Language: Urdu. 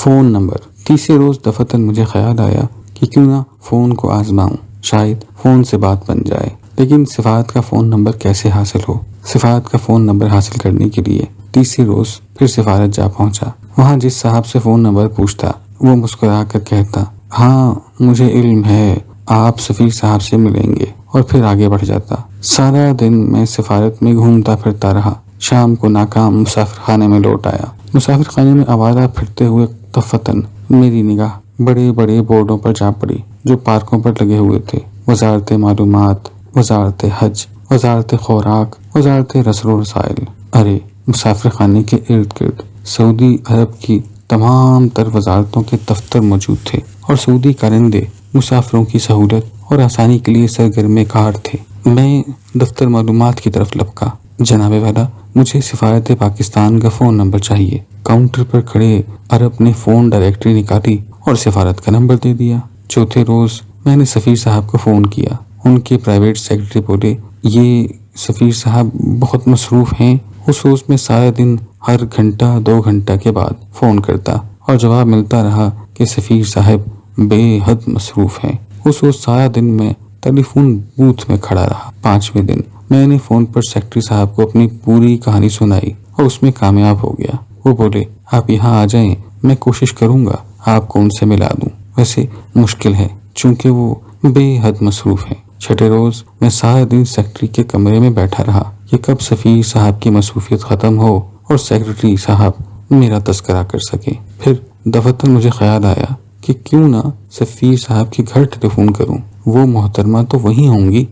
Phone number. تیسرے روز دفتر مجھے خیال آیا کہ کیوں نہ فون کو آزماؤں، شاید فون سے بات بن جائے۔ لیکن سفارت کا فون نمبر کیسے حاصل ہو؟ سفارت کا فون نمبر حاصل کرنے کے لیے تیسرے روز پھر سفارت جا پہنچا۔ وہاں جس صاحب سے فون نمبر پوچھتا وہ مسکرا کر کہتا، ہاں مجھے علم ہے، آپ سفیر صاحب سے ملیں گے، اور پھر آگے بڑھ جاتا۔ سارا دن میں سفارت میں گھومتا پھرتا رہا۔ شام کو ناکام مسافر خانے میں لوٹ آیا۔ مسافر خانے میں آوارہ پھرتے ہوئے دفتن میری نگاہ بڑے بڑے بورڈوں پر جا پڑی جو پارکوں پر لگے ہوئے تھے۔ وزارت معلومات، وزارت حج، وزارت خوراک، وزارت رسل و رسائل۔ ارے مسافر خانے کے ارد گرد سعودی عرب کی تمام تر وزارتوں کے دفتر موجود تھے، اور سعودی کارندے مسافروں کی سہولت اور آسانی کے لیے سرگرم کار تھے۔ میں دفتر معلومات کی طرف لپکا۔ جناب والا، مجھے سفارت پاکستان کا فون نمبر چاہیے۔ کاؤنٹر پر کھڑے عرب نے فون ڈائریکٹری نکالی اور سفارت کا نمبر دے دیا۔ چوتھے روز میں نے سفیر صاحب کو فون کیا۔ ان کے پرائیویٹ سیکرٹری بولے، یہ سفیر صاحب بہت مصروف ہیں، اس روز میں سارا دن ہر گھنٹہ 2 گھنٹہ کے بعد فون کرتا، اور جواب ملتا رہا کہ سفیر صاحب بے حد مصروف ہیں۔ اس روز سارا دن میں ٹیلی فون بوتھ میں کھڑا رہا۔ 5ویں دن میں نے فون پر سیکرٹری صاحب کو اپنی پوری کہانی سنائی اور اس میں کامیاب ہو گیا۔ وہ بولے، آپ یہاں آ جائیں، میں کوشش کروں گا آپ کو ان سے ملا دوں، ویسے مشکل ہے چونکہ وہ بے حد مصروف ہیں۔ 6 روز میں سارا دن سیکرٹری کے کمرے میں بیٹھا رہا کہ کب سفیر صاحب کی مصروفیت ختم ہو اور سیکرٹری صاحب میرا تذکرہ کر سکے۔ پھر دفتر مجھے خیال آیا کہ کیوں نہ سفیر صاحب کے گھر ٹیلی فون کروں، وہ محترمہ تو وہی ہوں گی۔